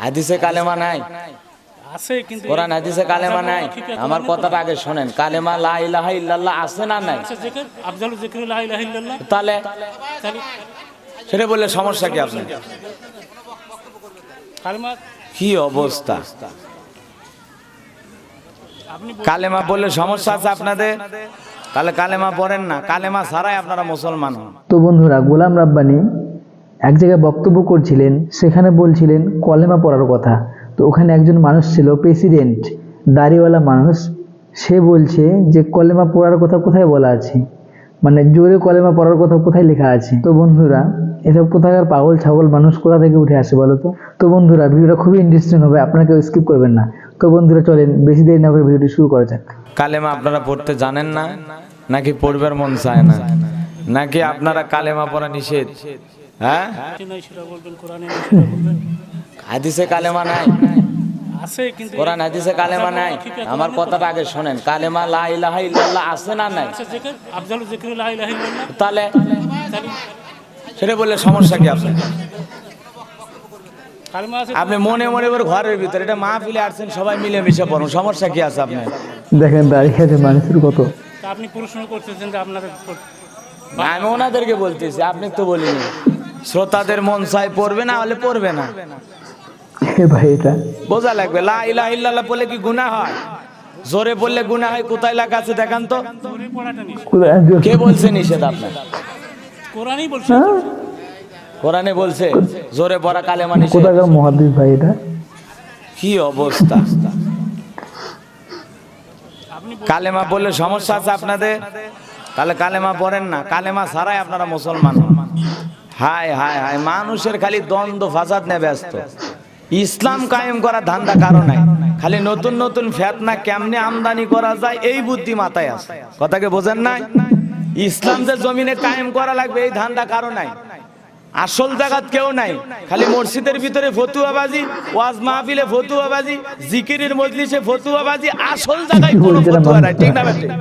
হাদিসে কালেমা নাই আছে, কিন্তু কোরআন হাদিসে কালেমা নাই। আমার কথাটা আগে শোনেন, কালেমা লা ইলাহা ইল্লাল্লাহ আছে না নাই? আছে জিকির, আফজালু যিকরি লা ইলাহা ইল্লাল্লাহ। তাহলে তাহলে সেটা বললে সমস্যা কি আপনার? কালেমা কি অবস্থা! আপনি কালেমা বললে সমস্যা আছে আপনাদের? তাহলে কালেমা পড়েন না, কালেমা ছাড়াই আপনারা মুসলমান হন। তো বন্ধুরা, গোলাম রাব্বানি এক জায়গায় বক্তব্য করছিলেন, সেখানে বলছিলেন কলেমা পড়ার কথা। তো ওখানে একজন মানুষ ছিল, প্রেসিডেন্ট, দাড়িওয়ালা মানুষ। সে বলছে যে কলেমা পড়ার কথা কোথায় বলা আছে, মানে জোরে কলেমা পড়ার কথা কোথায় লেখা আছে? তো বন্ধুরা, এসব কোথাকার পাগল ছাগল মানুষ কোথা থেকে উঠে আসে বলো তো? তো বন্ধুরা, ভিডিওটা খুবই ইন্টারেস্টিং হবে, আপনারা কেউ স্কিপ করবেন না। তো বন্ধুরা চলেন বেশি দেরি না করে ভিডিওটি শুরু করা যাক। কালেমা আপনারা পড়তে জানেন না, নাকি পড়বার মন চায় না, নাকি আপনারা কালেমা পড়া নিষেধ? হ্যাঁ, নাই সেটা বলবেন, কোরআনে নাই সেটা বলবেন। হাদিসে কালেমা নাই আছে, কিন্তু কোরআন হাদিসে কালেমা নাই। আমার কথাটা আগে শোনেন, কালেমা লা ইলাহা ইল্লাল্লাহ আছে না নাই? আছে জিকির, আফজালু যিকরি লা ইলাহা ইল্লাল্লাহ। তাহলে তাহলে সেটা বললে সমস্যা কি আপনার? কালেমা আছে, আপনি মনে মনে করে ঘরের ভিতরে, এটা মাহফিলে আসছেন, সবাই মিলে মিশে পড়ুন, সমস্যা কি আছে আপনার? দেখেন দাঁড়িয়ে আছে মানুষের কত। তা আপনি প্রশ্ন করতেছেন যে আপনাদের আমি ওনাদেরকে বলতেছি, আপনি তো বলিনি। শ্রোতাদের মন চাই পড়বে না, হলে পড়বে না। ভাই এটা বোঝা লাগবে। লা ইলাহা ইল্লাল্লাহ বললে কি গুনাহ হয়? জোরে বললে গুনাহ হয়, কোথায় লেখা আছে দেখান তো? জোরে পড়াটা নিষেধ। কে বলছে নিষেধ আপনার? কোরআনই বলছে। কোরআনে বলছে জোরে পড়া কালেমা নিষেধ। কোথাকার মুহাদ্দিস ভাই এটা? কি অবস্থা! আপনি কালেমা বললে সমস্যা আছে আপনাদের? তাহলে কালেমা পড়েন না, কালেমা ছাড়াই আপনারা মুসলমান হন। হায় হায় হায়, মানুষের খালি দ্বন্দ্ব ফাসাদ নিয়ে ব্যস্ত। ইসলাম কায়েম করা ধান্দা কারো নাই, খালি নতুন নতুন ফিতনা কেমনে আমদানি করা যায় এই বুদ্ধি মাথায় আছে। কথাকে বোঝেন নাই? ইসলাম যে জমিনে কায়েম করা লাগবে এই ধান্দা কারো নাই। আসল জায়গাত কেউ নাই, খালি মসজিদের ভিতরে ফতুয়াবাজি, ওয়াজ মাহফিলে ফতুয়াবাজি, জিকিরের মজলিসে ফতুয়াবাজি। আসল জায়গায় কোনো ফতুয়া নাই, ঠিক না বেটা?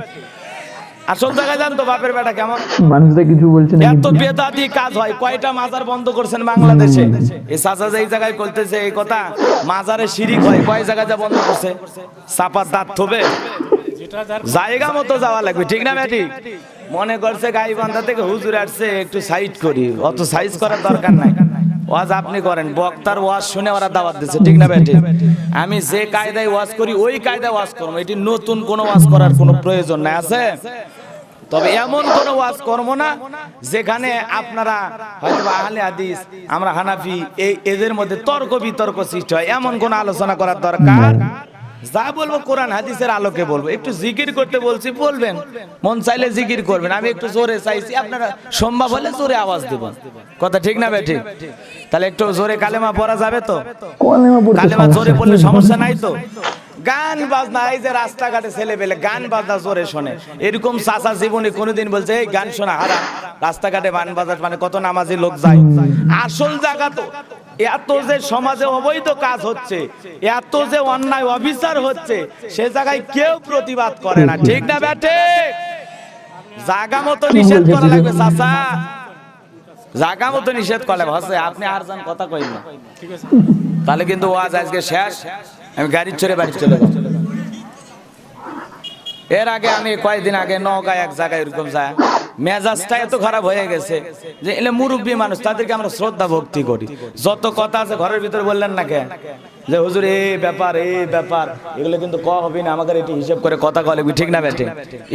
আসল জায়গায় জানতো বাপের বেটা কেমন মানুষটা কিছু বলছে না। এত বেদাতি কাজ হয়। কয়টা মাজার বন্ধ করছেন বাংলাদেশে? এই চাচা যে এই জায়গায় বলতেছে এই কথা, মাজারে শিরিক হয়, কয় জায়গায় যা বন্ধ করছে? চাপার দাঁত থবে, যেটা যার জায়গা মতো যাওয়া লাগবে, ঠিক না বেটি? মনে করছে গাইবান্ধা থেকে হুজুর আসছে, একটু সাইড করি, অত সাইজ করার দরকার নাই। ওয়াজ আপনি করেন, বক্তার ওয়াজ শুনে ওরা দাওয়াত দিচ্ছে, ঠিক না বেটি? আমি যে কায়দায় ওয়াজ করি ওই কায়দায় ওয়াজ করবো, এটি নতুন কোনো ওয়াজ করার কোনো প্রয়োজন নাই। আছে, তবে এমন কোন ওয়াজ করবো না যেখানে আপনারা হয়তো আহলে হাদিস, আমরা হানাফি, এদের মধ্যে তর্ক বিতর্ক সৃষ্টি হয়, এমন কোন আলোচনা করার দরকার। যা বলবো কোরআন হাদিসের আলোকে বলবো। একটু জিকির করতে বলছি, বলবেন, মন চাইলে জিকির করবেন। আমি একটু জোরে চাইছি, আপনারা সম্ভব হলে জোরে আওয়াজ দেবেন, কথা ঠিক না বেঠিক? তাহলে একটু জোরে কালেমা পড়া যাবে তো? কালেমা জোরে পড়লে সমস্যা নাই তো? গান বাজনা, এই যে রাস্তাঘাটে ছেলে পেলে গান বাজনা জোরে শোনে, এরকম চাচা জীবনে কোনোদিন বলছে এই গান শোনা হারাম? রাস্তাঘাটে গান বাজার মানে কত নামাজি লোক যায়। আসল জায়গা তো এত যে সমাজে অবৈধ কাজ হচ্ছে, এত যে অন্যায় অবিচার হচ্ছে, সে জায়গায় কেউ প্রতিবাদ করে না, ঠিক না বেটে? জায়গা মতো নিষেধ করা লাগবে চাচা, জায়গা মতো নিষেধ করা লাগবে। আপনি আর যান, কথা কই না, ঠিক আছে? তাহলে কিন্তু ওয়াজ আজকে শেষ, আমি গাড়ির চড়ে বাড়ি চলে যাব। এর আগে আমি কয়েকদিন আগে নওগাঁ এক জায়গায় এরকম যায়, মেজাজটা এত খারাপ হয়ে গেছে যে এলে মুরব্বী মানুষ, তাদেরকে আমরা শ্রদ্ধা ভক্তি করি। যত কথা আছে ঘরের ভিতরে বললেন না কে যে হুজুর এই ব্যাপার এগুলো কিন্তু ক হবে না, আমাদের এটি হিসেব করে কথা কলে, ঠিক না বেটে?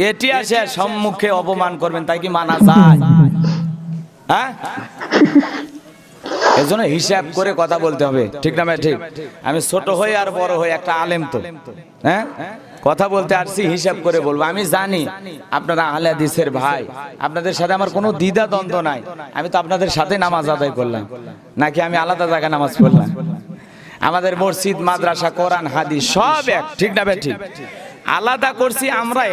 এটি আসে সম্মুখে অপমান করবেন, তাই কি মানা যায়? হ্যাঁ, এজন্য হিসাব করে কথা বলতে হবে, ঠিক না ভাই? ঠিক। আমি ছোট হই আর বড় হই একটা আলেম, তো হ্যাঁ কথা বলতে আসছি, হিসাব করে বলবো। আমি জানি আপনারা আহলে হাদিসের ভাই, আপনাদের সাথে আমার কোনো দ্বিধা দ্বন্দ্ব নাই। আমি তো আপনাদের সাথে নামাজ আদায় করলাম, নাকি আমি আলাদা জায়গায় নামাজ পড়লাম? আমাদের মসজিদ, মাদ্রাসা, কোরআন, হাদিস সব এক, ঠিক না ভাই? ঠিক। আলাদা করছি আমরাই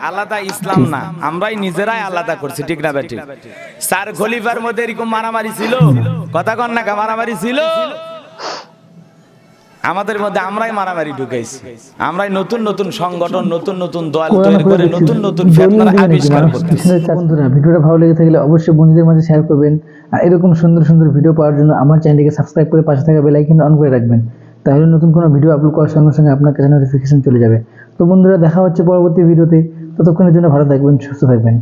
আলাদা, ইসলাম না, আমরাই নিজেরাই আলাদা করছি, ঠিক না বেটি? চার খলিফার মধ্যে এরকম মারামারি ছিল, কথা কন না, মারামারি ছিল। আমাদের মধ্যে আমরাই মারামারি ঢুকাইছি, আমরাই নতুন নতুন সংগঠন, নতুন নতুন দল কোরআন তৈরি করে পড়ে নতুন নতুন দলিল ফেতনার দিবেন নাকি আবিষ্কার মানুষ করতেছি। পিছনে বন্ধুরা, ভিডিওটা ভালো লেগে থাকলে অবশ্যই বন্ধুদের মাঝে শেয়ার করবেন। আর এরকম সুন্দর সুন্দর ভিডিও পাওয়ার জন্য আমার চ্যানেলটিকে সাবস্ক্রাইব করে পাশে থাকা বেল আইকন অন করে রাখবেন, তাহলে নতুন কোনো ভিডিও আপলোড করার সঙ্গে সঙ্গে আপনার কাছে নোটিফিকেশন চলে যাবে। তো বন্ধুরা, দেখা হচ্ছে পরবর্তী ভিডিওতে, ততক্ষণের জন্য ভালো থাকবেন, সুস্থ থাকবেন।